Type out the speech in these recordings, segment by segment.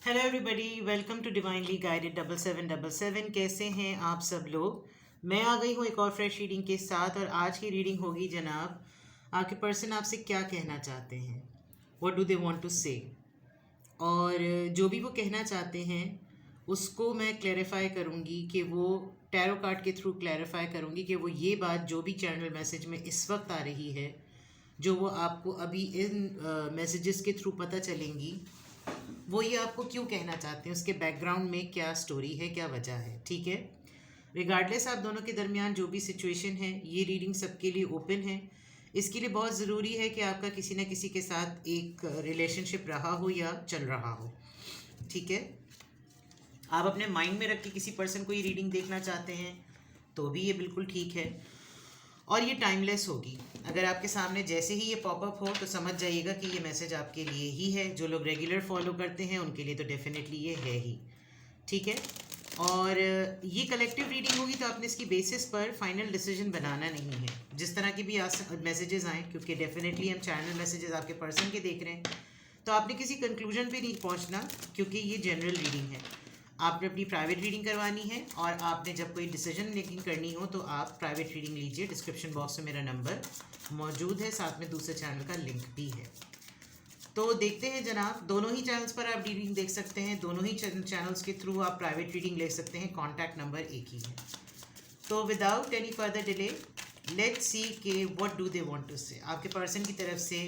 Hello everybody, welcome to divinely guided 7777। कैसे हैं आप सब लोग। मैं आ गई हूँ एक और फ्रेश रीडिंग के साथ और आज की रीडिंग होगी जनाब, आपके पर्सन आपसे क्या कहना चाहते हैं, what do they want to say. और जो भी वो कहना चाहते हैं उसको मैं क्लैरिफाई करूँगी कि वो टैरो कार्ड के थ्रू क्लैरिफाई करूँगी कि वो ये बात जो भी चैनल मैसेज में इस वक्त आ रही है, जो वो आपको अभी इन मैसेजेस के थ्रू पता चलेंगी, वो ये आपको क्यों कहना चाहते हैं, उसके बैकग्राउंड में क्या स्टोरी है, क्या वजह है। ठीक है, रिगार्डलेस आप दोनों के दरमियान जो भी सिचुएशन है, ये रीडिंग सबके लिए ओपन है। इसके लिए बहुत ज़रूरी है कि आपका किसी न किसी के साथ एक रिलेशनशिप रहा हो या चल रहा हो। ठीक है, आप अपने माइंड में रख के किसी पर्सन को ये रीडिंग देखना चाहते हैं तो भी ये बिल्कुल ठीक है, और ये टाइमलेस होगी। अगर आपके सामने जैसे ही ये पॉपअप हो तो समझ जाइएगा कि ये मैसेज आपके लिए ही है। जो लोग रेगुलर फॉलो करते हैं उनके लिए तो डेफिनेटली ये है ही। ठीक है, और ये कलेक्टिव रीडिंग होगी तो आपने इसकी बेसिस पर फाइनल डिसीजन बनाना नहीं है। जिस तरह की भी मैसेजेस आएँ, क्योंकि डेफिनेटली हम चैनल मैसेजेस आपके पर्सन के देख रहे हैं, तो आपने किसी कंक्लूजन पे नहीं पहुंचना, क्योंकि ये जनरल रीडिंग है। आपने अपनी प्राइवेट रीडिंग करवानी है और आपने जब कोई डिसीजन मेकिंग करनी हो तो आप प्राइवेट रीडिंग लीजिए। डिस्क्रिप्शन बॉक्स में मेरा नंबर मौजूद है, साथ में दूसरे चैनल का लिंक भी है। तो देखते हैं जनाब, दोनों ही चैनल्स पर आप रीडिंग देख सकते हैं, दोनों ही चैनल्स के थ्रू आप प्राइवेट रीडिंग ले सकते हैं। कॉन्टैक्ट नंबर एक ही है। तो without any further delay let's see के what do they want to say. आपके पर्सन की तरफ से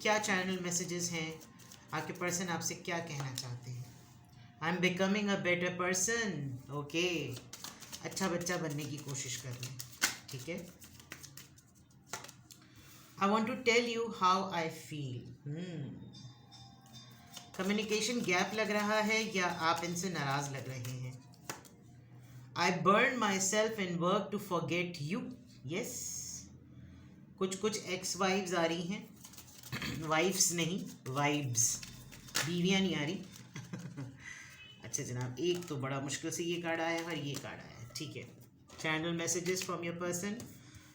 क्या चैनल मैसेजेस हैं, आपके पर्सन आपसे क्या कहना चाहते हैं। I am becoming a better person. Okay, अच्छा बच्चा बनने की कोशिश कर रहे हैं। ठीक है, I want to tell you how I feel. Communication gap लग रहा है या आप इनसे नाराज लग रहे हैं। I burn myself in work to forget you. Yes, कुछ कुछ एक्स वाइब्स आ रही हैं। वाइफ्स नहीं, वाइब्स, बीवियाँ नहीं आ रही। अच्छा जनाब, एक तो बड़ा मुश्किल से ये कार्ड आया है और ये कार्ड आया है। ठीक है, channel messages from your person.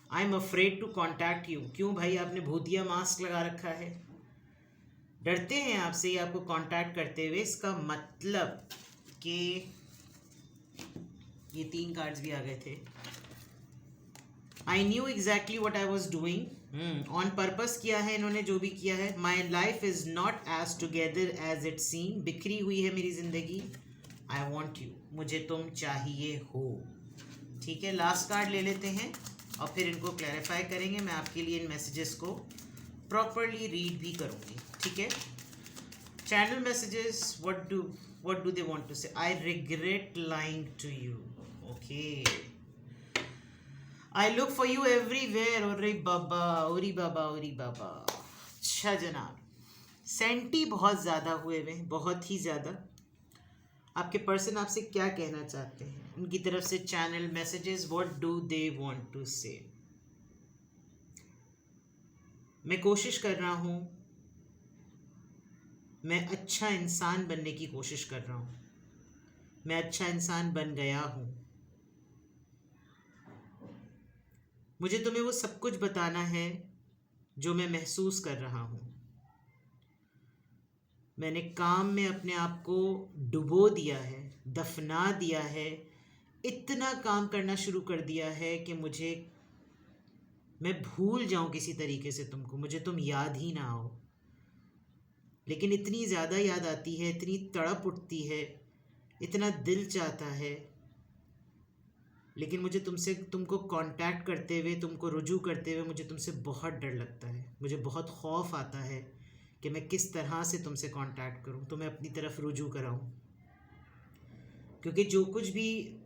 I am afraid to contact you. क्यों भाई, आपने भूतिया मास्क लगा रखा है, डरते हैं आपसे ये आपको कांटेक्ट करते हुए। इसका मतलब कि ये तीन कार्ड्स भी आ गए थे। I knew exactly what I was doing. On purpose किया है इन्होंने जो भी किया है। My life is not as together as it seem. बिखरी हुई है मेरी जिंदगी। आई वॉन्ट यू, मुझे तुम चाहिए हो। ठीक है, लास्ट कार्ड ले लेते हैं और फिर इनको क्लैरिफाई करेंगे। मैं आपके लिए इन मैसेजेस को प्रॉपरली रीड भी करूँगी। ठीक है, channel messages, what do they want to say? I regret lying to you. Okay, I look for you everywhere. ओरे बाबा, ओरी बाबा, ओरी बाबा। अच्छा जनाब, सेंटी बहुत ज़्यादा हुए हुए हैं, बहुत ही ज़्यादा। आपके पर्सन आपसे क्या कहना चाहते हैं, उनकी तरफ से channel messages, what do they want to say. मैं कोशिश कर रहा हूँ, मैं अच्छा इंसान बनने की कोशिश कर रहा हूँ, मैं अच्छा इंसान बन गया हूँ। मुझे तुम्हें वो सब कुछ बताना है जो मैं महसूस कर रहा हूँ। मैंने काम में अपने आप को डुबो दिया है, दफना दिया है, इतना काम करना शुरू कर दिया है कि मैं भूल जाऊं किसी तरीके से तुमको, मुझे तुम याद ही ना आओ। लेकिन इतनी ज़्यादा याद आती है, इतनी तड़प उठती है, इतना दिल चाहता है, लेकिन मुझे तुमको कांटेक्ट करते हुए, तुमको रुजू करते हुए मुझे तुमसे बहुत डर लगता है। मुझे बहुत खौफ आता है कि मैं किस तरह से तुमसे कांटेक्ट करूं, तुम्हें अपनी तरफ रुजू कराऊं। क्योंकि जो कुछ भी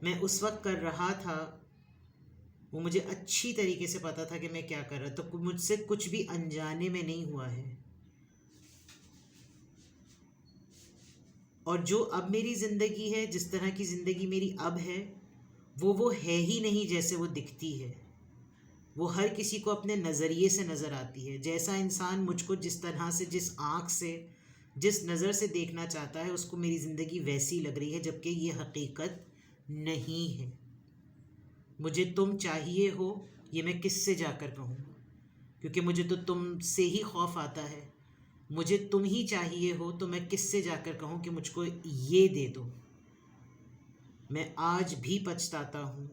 मैं उस वक्त कर रहा था वो मुझे अच्छी तरीके से पता था कि मैं क्या कर रहा था। तो मुझसे कुछ भी अनजाने में नहीं हुआ है। और जो अब मेरी ज़िंदगी है, जिस तरह की ज़िंदगी मेरी अब है, वो है ही नहीं जैसे वो दिखती है। वो हर किसी को अपने नज़रिए से नज़र आती है। जैसा इंसान मुझको जिस तरह से, जिस आँख से, जिस नज़र से देखना चाहता है, उसको मेरी ज़िंदगी वैसी लग रही है, जबकि ये हकीकत नहीं है। मुझे तुम चाहिए हो, ये मैं किससे जाकर कहूँ, क्योंकि मुझे तो तुमसे ही खौफ आता है। मुझे तुम ही चाहिए हो तो मैं किससे जाकर कहूँ कि मुझको ये दे दो। मैं आज भी पछताता हूँ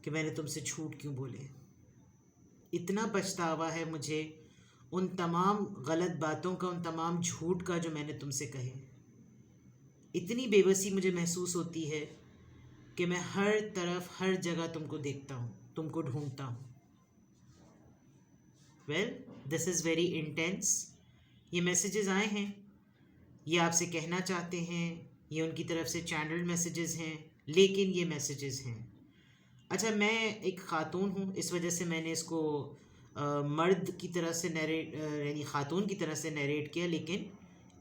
कि मैंने तुमसे झूठ क्यों बोले। इतना पछतावा है मुझे उन तमाम गलत बातों का, उन तमाम झूठ का जो मैंने तुमसे कहे। इतनी बेबसी मुझे महसूस होती है कि मैं हर तरफ हर जगह तुमको देखता हूँ, तुमको ढूंढता हूँ। Well, this is very intense. ये मैसेजेस आए हैं, ये आपसे कहना चाहते हैं, ये उनकी तरफ से चैनल्ड मैसेजेस हैं, लेकिन ये मैसेजेस हैं। अच्छा, मैं एक ख़ातून हूँ, इस वजह से मैंने इसको मर्द की तरह से नरेट यानी ख़ातून की तरह से नरेट किया, लेकिन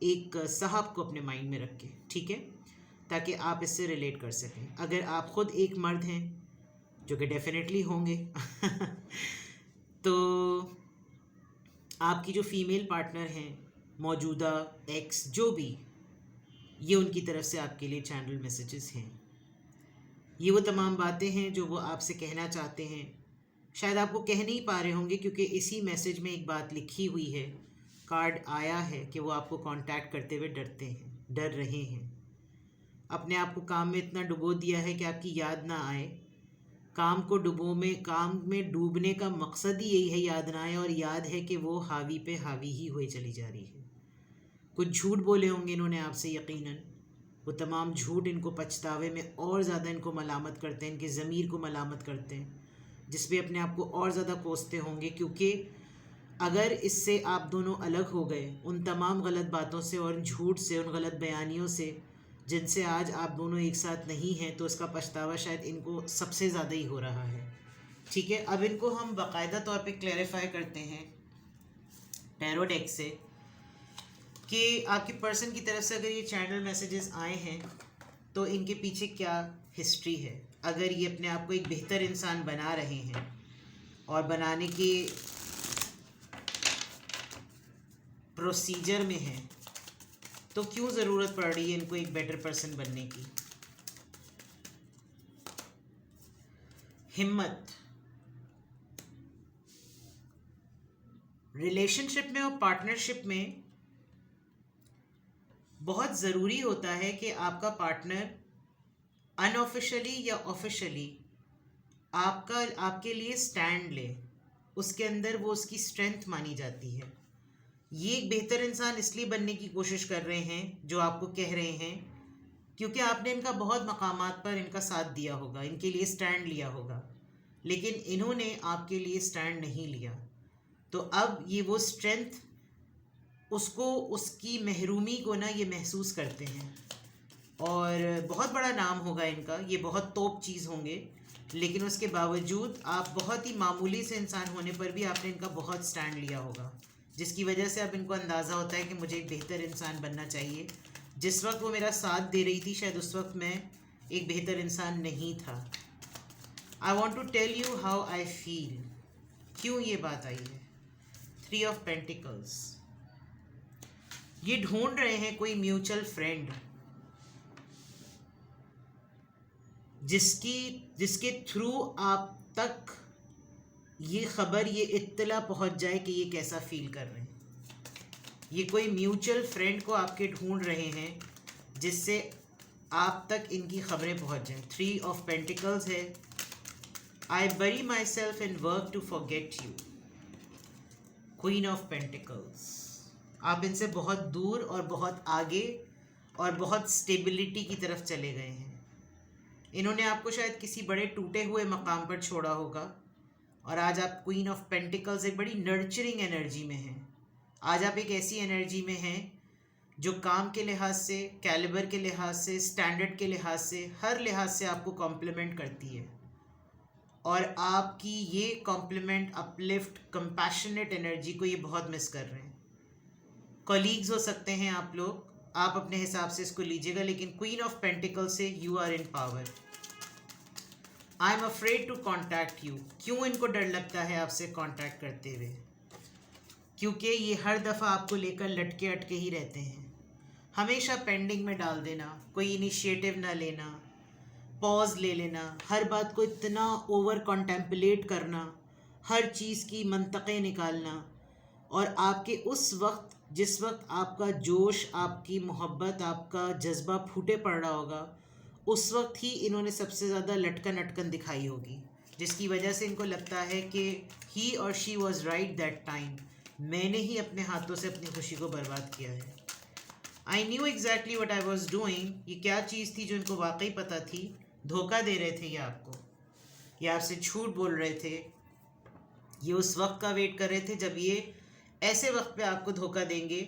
एक साहब को अपने माइंड में रख के, ठीक है, ताकि आप इससे रिलेट कर सकें। अगर आप ख़ुद एक मर्द हैं, जो कि डेफिनेटली होंगे तो आपकी जो फ़ीमेल पार्टनर हैं, मौजूदा एक्स, जो भी, ये उनकी तरफ से आपके लिए चैनल मैसेजेस हैं। ये वो तमाम बातें हैं जो वो आपसे कहना चाहते हैं। शायद आपको कह नहीं पा रहे होंगे क्योंकि इसी मैसेज में एक बात लिखी हुई है, कार्ड आया है कि वो आपको कांटेक्ट करते हुए डर रहे हैं। अपने आप को काम में इतना डुबो दिया है कि आपकी याद ना आए। काम में डूबने का मकसद ही यही है, याद ना आए, और याद है कि वो हावी पे हावी ही हुए चली जा रही है। कुछ झूठ बोले होंगे इन्होंने आपसे, यकीनन वो तमाम झूठ इनको पछतावे में और ज़्यादा इनको मलामत करते हैं, इनके ज़मीर को मलामत करते हैं, जिस पे अपने आप को और ज़्यादा कोसते होंगे। क्योंकि अगर इससे आप दोनों अलग हो गए उन तमाम गलत बातों से और झूठ से, उन गलत बयानियों से जिनसे आज आप दोनों एक साथ नहीं हैं, तो इसका पछतावा शायद इनको सबसे ज़्यादा ही हो रहा है। ठीक है, अब इनको हम बाकायदा तौर पे क्लैरिफाई करते हैं टैरो डेक से कि आपके पर्सन की तरफ से अगर ये चैनल मैसेजेस आए हैं तो इनके पीछे क्या हिस्ट्री है। अगर ये अपने आप को एक बेहतर इंसान बना रहे हैं और बनाने के प्रोसीजर में हैं, तो क्यों ज़रूरत पड़ रही है इनको एक बेटर पर्सन बनने की। हिम्मत। रिलेशनशिप में और पार्टनरशिप में बहुत ज़रूरी होता है कि आपका पार्टनर अनऑफिशियली या ऑफिशियली आपके लिए स्टैंड ले, उसके अंदर वो उसकी स्ट्रेंथ मानी जाती है। ये एक बेहतर इंसान इसलिए बनने की कोशिश कर रहे हैं जो आपको कह रहे हैं क्योंकि आपने इनका बहुत मकामात पर इनका साथ दिया होगा, इनके लिए स्टैंड लिया होगा, लेकिन इन्होंने आपके लिए स्टैंड नहीं लिया। तो अब ये वो स्ट्रेंथ उसको, उसकी महरूमी को ना ये महसूस करते हैं, और बहुत बड़ा नाम होगा इनका, ये बहुत तोप चीज़ होंगे, लेकिन उसके बावजूद आप बहुत ही मामूली से इंसान होने पर भी आपने इनका बहुत स्टैंड लिया होगा, जिसकी वजह से अब इनको अंदाज़ा होता है कि मुझे एक बेहतर इंसान बनना चाहिए। जिस वक्त वो मेरा साथ दे रही थी शायद उस वक्त मैं एक बेहतर इंसान नहीं था। I want to tell you how I feel. क्यों ये बात आई है। 3 ऑफ पेंटिकल्स। ये ढूंढ रहे हैं कोई म्यूचुअल फ्रेंड जिसके थ्रू आप तक ये खबर, ये इत्तला पहुंच जाए कि ये कैसा फील कर रहे हैं। ये कोई म्यूचुअल फ्रेंड को आपके ढूंढ रहे हैं जिससे आप तक इनकी खबरें पहुंच जाएं। 3 ऑफ पेंटिकल्स है। I bury myself in work to forget you. Queen of pentacles. आप इनसे बहुत दूर और बहुत आगे और बहुत स्टेबिलिटी की तरफ चले गए हैं। इन्होंने आपको शायद किसी बड़े टूटे हुए मकाम पर छोड़ा होगा, और आज आप क्वीन ऑफ पेंटिकल्स एक बड़ी नर्चरिंग एनर्जी में हैं। आज आप एक ऐसी एनर्जी में हैं जो काम के लिहाज से, कैलिबर के लिहाज से, स्टैंडर्ड के लिहाज से, हर लिहाज से आपको कॉम्प्लीमेंट करती है, और आपकी ये कॉम्प्लीमेंट, अपलिफ्ट, कंपैशनेट एनर्जी को ये बहुत मिस कर रहे हैं। कॉलीग्स हो सकते हैं आप लोग, आप अपने हिसाब से इसको लीजिएगा, लेकिन क्वीन ऑफ पेंटिकल से you are in power. I am afraid to contact you. क्यों इनको डर लगता है आपसे कॉन्टैक्ट करते हुए? क्योंकि ये हर दफ़ा आपको लेकर लटके अटके ही रहते हैं, हमेशा पेंडिंग में डाल देना, कोई इनिशिएटिव ना लेना, पॉज ले लेना, हर बात को इतना ओवर कॉन्टेम्पलेट करना, हर चीज़ की मंतक़े निकालना, और आपके उस वक्त जिस वक्त आपका जोश, आपकी मोहब्बत, आपका जज्बा फूटे पड़ रहा होगा, उस वक्त ही इन्होंने सबसे ज़्यादा लटकन अटकन दिखाई होगी, जिसकी वजह से इनको लगता है कि ही और she was right that time, मैंने ही अपने हाथों से अपनी खुशी को बर्बाद किया है। आई knew exactly what I was doing, ये क्या चीज़ थी जो इनको वाकई पता थी। धोखा दे रहे थे ये आपको, ये आपसे झूठ बोल रहे थे, ये उस वक्त का वेट कर रहे थे जब ये ऐसे वक्त पे आपको धोखा देंगे,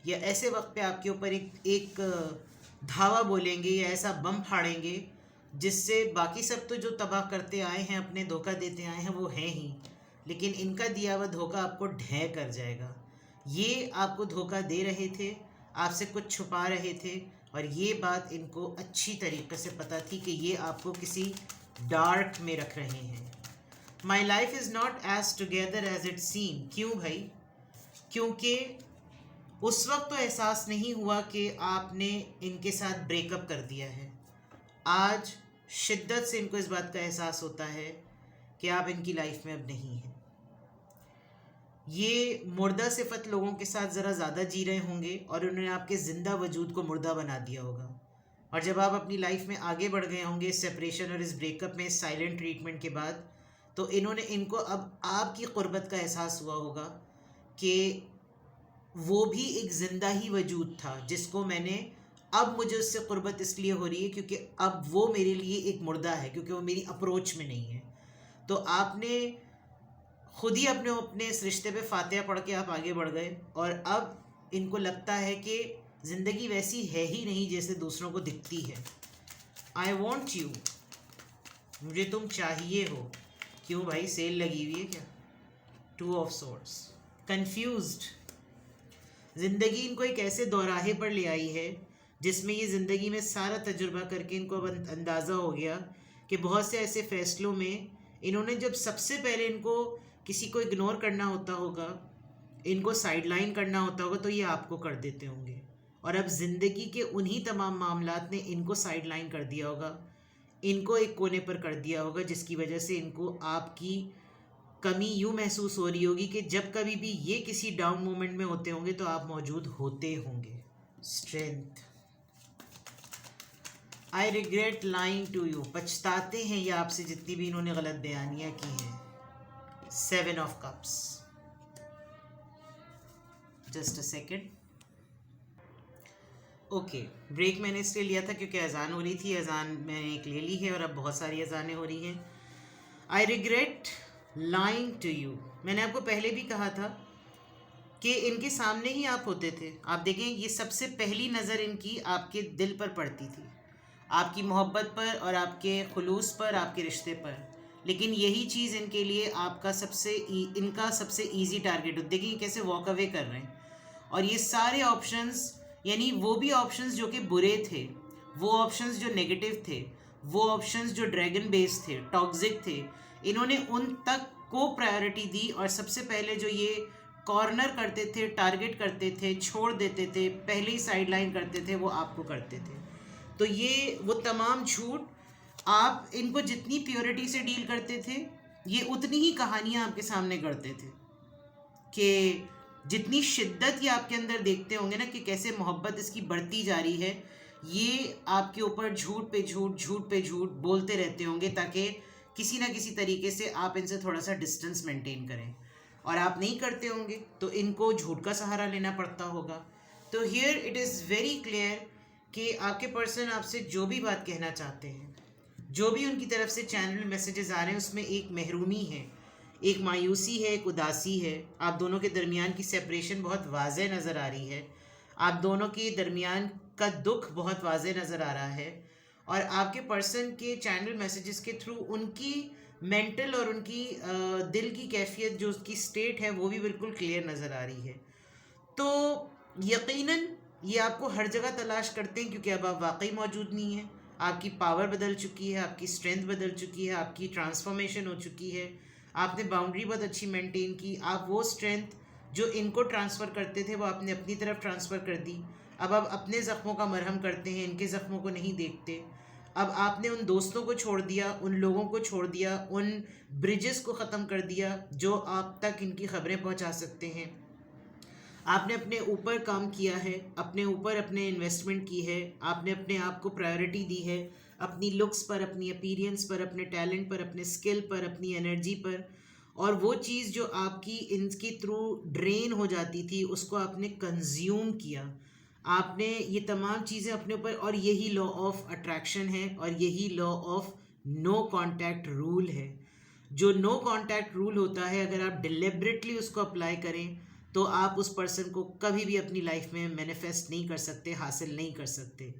या ऐसे वक्त पे आपके ऊपर एक धावा बोलेंगे, या ऐसा बम फाड़ेंगे जिससे बाकी सब तो जो तबाह करते आए हैं, अपने धोखा देते आए हैं, वो हैं ही, लेकिन इनका दिया हुआ धोखा आपको ढह कर जाएगा। ये आपको धोखा दे रहे थे, आपसे कुछ छुपा रहे थे, और ये बात इनको अच्छी तरीके से पता थी कि ये आपको किसी डार्क में रख रहे हैं। My life is not as together as it seem. क्यों भाई? क्योंकि उस वक्त तो एहसास नहीं हुआ कि आपने इनके साथ ब्रेकअप कर दिया है। आज शिद्दत से इनको इस बात का एहसास होता है कि आप इनकी लाइफ में अब नहीं हैं। ये मुर्दा सिफत लोगों के साथ ज़रा ज़्यादा जी रहे होंगे और उन्होंने आपके ज़िंदा वजूद को मुर्दा बना दिया होगा। और जब आप अपनी लाइफ में आगे बढ़ गए होंगे इस सेपरेशन और इस ब्रेकअप में, इस साइलेंट ट्रीटमेंट के बाद, तो इनको अब आपकी क़ुर्बत का एहसास हुआ होगा कि वो भी एक ज़िंदा ही वजूद था जिसको मैंने, अब मुझे उससे क़ुर्बत इसलिए हो रही है क्योंकि अब वो मेरे लिए एक मुर्दा है, क्योंकि वो मेरी अप्रोच में नहीं है। तो आपने खुद ही अपने इस रिश्ते पे फातिहा पढ़ के आप आगे बढ़ गए, और अब इनको लगता है कि ज़िंदगी वैसी है ही नहीं जैसे दूसरों को दिखती है। आई वॉन्ट यू, मुझे तुम चाहिए हो। क्यों भाई, सेल लगी हुई है क्या? Two of swords. कन्फ्यूज्ड, ज़िंदगी इनको एक ऐसे दौराहे पर ले आई है जिसमें ये ज़िंदगी में सारा तजुर्बा करके इनको अब अंदाज़ा हो गया कि बहुत से ऐसे फ़ैसलों में इन्होंने, जब सबसे पहले इनको किसी को इग्नोर करना होता होगा, इनको साइडलाइन करना होता होगा, तो ये आपको कर देते होंगे। और अब ज़िंदगी के उन्हीं तमाम मामलात ने इनको साइडलाइन कर दिया होगा, इनको एक कोने पर कर दिया होगा, जिसकी वजह से इनको आपकी कमी यूँ महसूस हो रही होगी कि जब कभी भी ये किसी डाउन मोमेंट में होते होंगे तो आप मौजूद होते होंगे। Strength, I regret lying to you, पछताते हैं ये आपसे जितनी भी इन्होंने गलत बयानियाँ की हैं। 7 of cups. Just a second. Okay, break मैंने इसलिए लिया था क्योंकि अजान हो रही थी, अजान मैंने एक ले ली है और अब बहुत सारी अजानें हो रही हैं। I regret lying to you, मैंने आपको पहले भी कहा था कि इनके सामने ही आप होते थे। आप देखें, ये सबसे पहली नज़र इनकी आपके दिल पर पड़ती थी, आपकी मोहब्बत पर और आपके खुलूस पर, आपके रिश्ते पर। लेकिन यही चीज़ इनके लिए आपका इनका सबसे ईजी टारगेट होता है। देखिए कैसे वॉक अवे कर रहे हैं, और ये सारे ऑप्शंस, यानी वो भी ऑप्शंस जो कि बुरे थे, वो ऑप्शंस जो नेगेटिव थे, वो ऑप्शंस जो ड्रैगन बेस थे, टॉक्सिक थे, इन्होंने उन तक को प्रायोरिटी दी। और सबसे पहले जो ये कॉर्नर करते थे, टारगेट करते थे, छोड़ देते थे, पहले ही साइडलाइन करते थे, वो आपको करते थे। तो ये वो तमाम झूठ, आप इनको जितनी प्योरिटी से डील करते थे, ये उतनी ही कहानियाँ आपके सामने करते थे कि जितनी शिद्दत ये आपके अंदर देखते होंगे ना कि कैसे मोहब्बत इसकी बढ़ती जा रही है, ये आपके ऊपर झूठ पे झूठ बोलते रहते होंगे ताकि किसी ना किसी तरीके से आप इनसे थोड़ा सा डिस्टेंस मेंटेन करें। और आप नहीं करते होंगे तो इनको झूठ का सहारा लेना पड़ता होगा। तो here it is very clear कि आपके पर्सन आपसे जो भी बात कहना चाहते हैं, जो भी उनकी तरफ से चैनल मैसेजेस आ रहे हैं, उसमें एक महरूमी है, एक मायूसी है, एक उदासी है। आप दोनों के दरमियान की सेपरेशन बहुत वाज़ेह नज़र आ रही है, आप दोनों के दरमियान का दुख बहुत वाज़ेह नज़र आ रहा है, और आपके पर्सन के चैनल मैसेजेस के थ्रू उनकी मेंटल और उनकी दिल की कैफियत, जो उसकी स्टेट है, वो भी बिल्कुल क्लियर नज़र आ रही है। तो यकीनन ये आपको हर जगह तलाश करते हैं क्योंकि अब आप वाकई मौजूद नहीं हैं। आपकी पावर बदल चुकी है, आपकी स्ट्रेंथ बदल चुकी है, आपकी ट्रांसफॉर्मेशन हो चुकी है, आपने बाउंड्री बहुत अच्छी मेंटेन की। आप वो स्ट्रेंथ जो इनको ट्रांसफ़र करते थे वो आपने अपनी तरफ ट्रांसफ़र कर दी। अब आप अपने ज़ख्मों का मरहम करते हैं, इनके ज़ख्मों को नहीं देखते। अब आपने उन दोस्तों को छोड़ दिया, उन लोगों को छोड़ दिया, उन ब्रिजेस को ख़त्म कर दिया जो आप तक इनकी ख़बरें पहुंचा सकते हैं। आपने अपने ऊपर काम किया है, अपने ऊपर अपने इन्वेस्टमेंट की है, आपने अपने आप को प्रायोरिटी दी है, अपनी लुक्स पर, अपनी अपीयरेंस पर, अपने टैलेंट पर, अपने स्किल पर, अपनी एनर्जी पर, और वो चीज़ जो आपकी इनके थ्रू ड्रेन हो जाती थी उसको आपने कंज्यूम किया। आपने ये तमाम चीज़ें अपने ऊपर, और यही लॉ ऑफ अट्रैक्शन है और यही law of no contact rule है। जो नो कांटेक्ट रूल होता है, अगर आप डिलिबरेटली उसको अप्लाई करें तो आप उस पर्सन को कभी भी अपनी लाइफ में मैनिफेस्ट नहीं कर सकते, हासिल नहीं कर सकते।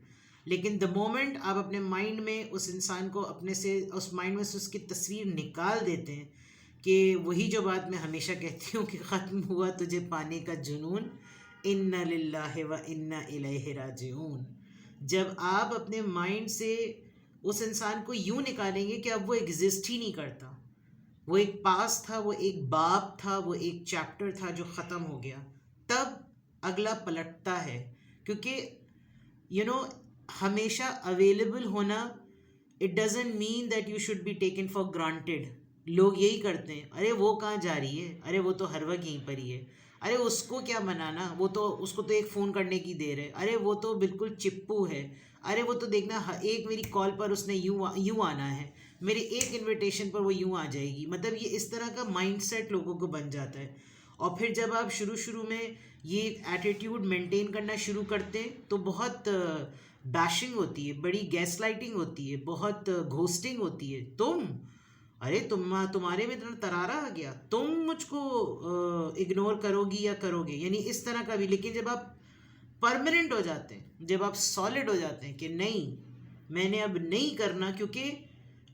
लेकिन द मोमेंट आप अपने माइंड में उस इंसान को अपने से, उस माइंड में से उसकी तस्वीर निकाल देते हैं, कि वही जो बात मैं हमेशा कहती हूँ कि ख़त्म हुआ तुझे पाने का जुनून, इन्ना लिल्लाहि व इन्ना इलैहि राजिऊन। जब आप अपने माइंड से उस इंसान को यूँ निकालेंगे कि अब वो एग्जिस्ट ही नहीं करता, वो एक पास था, वो एक बाब था, वो एक चैप्टर था जो ख़त्म हो गया, तब अगला पलटता है। क्योंकि हमेशा अवेलेबल होना, it doesn't mean that you should be taken for granted. लोग यही करते हैं, अरे वो कहाँ जा रही है, अरे वो तो हर वक्त यहीं पर ही है, अरे उसको क्या मनाना, वो तो, उसको तो एक फ़ोन करने की देर है, अरे वो तो बिल्कुल चिप्पू है, अरे वो तो देखना एक मेरी कॉल पर उसने यूँ आना है, मेरे एक इनविटेशन पर वो यूँ आ जाएगी। मतलब ये इस तरह का माइंडसेट लोगों को बन जाता है। और फिर जब आप शुरू में ये एटीट्यूड मेंटेन करना शुरू करते हैं तो बहुत बैशिंग होती है, बड़ी गैसलाइटिंग होती है, बहुत घोस्टिंग होती है। अरे तुम्हारे में इतना तरारा आ गया, तुम मुझको इग्नोर करोगी या करोगे, यानी इस तरह का भी। लेकिन जब आप परमानेंट हो जाते हैं, जब आप सॉलिड हो जाते हैं कि नहीं, मैंने अब नहीं करना, क्योंकि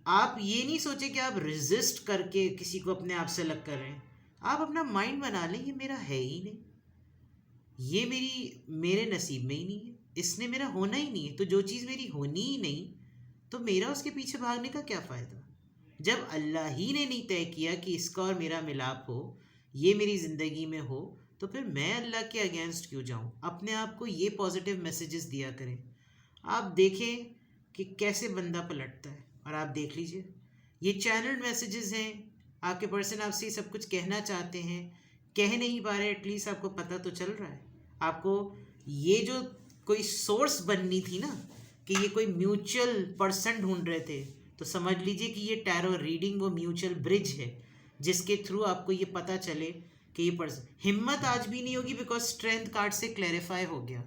आप ये नहीं सोचे कि आप रेजिस्ट करके किसी को अपने आप से अलग कर रहे हैं। आप अपना माइंड बना लें, ये मेरा है ही नहीं, ये मेरे नसीब में ही नहीं है, इसने मेरा होना ही नहीं है। तो जो चीज़ मेरी होनी ही नहीं, तो मेरा उसके पीछे भागने का क्या फ़ायदा। जब अल्लाह ही ने नहीं तय किया कि इसका और मेरा मिलाप हो, ये मेरी ज़िंदगी में हो, तो फिर मैं अल्लाह के अगेंस्ट क्यों जाऊं। अपने आप को ये पॉजिटिव मैसेजेस दिया करें। आप देखें कि कैसे बंदा पलटता है, और आप देख लीजिए, ये चैनल्ड मैसेजेस हैं। आपके पर्सन आपसे सब कुछ कहना चाहते हैं, कह नहीं पा रहे, एटलीस्ट आपको पता तो चल रहा है। आपको ये जो कोई सोर्स बननी थी ना, कि ये कोई म्यूचुअल पर्सन ढूंढ रहे थे, तो समझ लीजिए कि ये टैरो रीडिंग वो म्यूचुअल ब्रिज है जिसके थ्रू आपको ये पता चले कि ये पर्सन। हिम्मत आज भी नहीं होगी, बिकॉज स्ट्रेंथ कार्ड से क्लैरिफाई हो गया।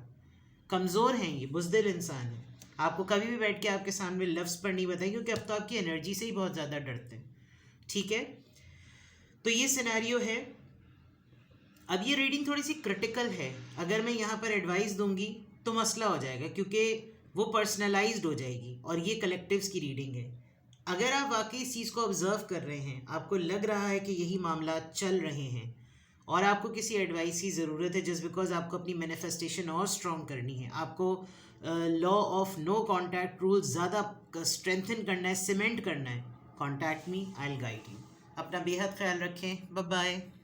कमज़ोर हैं, ये बुज़दिल इंसान है। आपको कभी भी बैठ के आपके सामने लफ्ज़ पर नहीं बताएंगे, क्योंकि अब तो आपकी एनर्जी से ही बहुत ज़्यादा डरते हैं। ठीक है, तो ये सिनेरियो है। अब ये रीडिंग थोड़ी सी क्रिटिकल है, अगर मैं यहाँ पर एडवाइस दूंगी तो मसला हो जाएगा, क्योंकि वो पर्सनलाइज्ड हो जाएगी, और ये कलेक्टिव्स की रीडिंग है। अगर आप वाकई इस चीज़ को ऑब्जर्व कर रहे हैं, आपको लग रहा है कि यही मामला चल रहे हैं, और आपको किसी एडवाइस की ज़रूरत है, जस्ट बिकॉज आपको अपनी मैनिफेस्टेशन और स्ट्रॉन्ग करनी है, आपको law of no contact rule ज़्यादा स्ट्रेंथन करना है, सीमेंट करना है, contact me, I will guide you. अपना बेहद ख्याल रखें। Bye bye.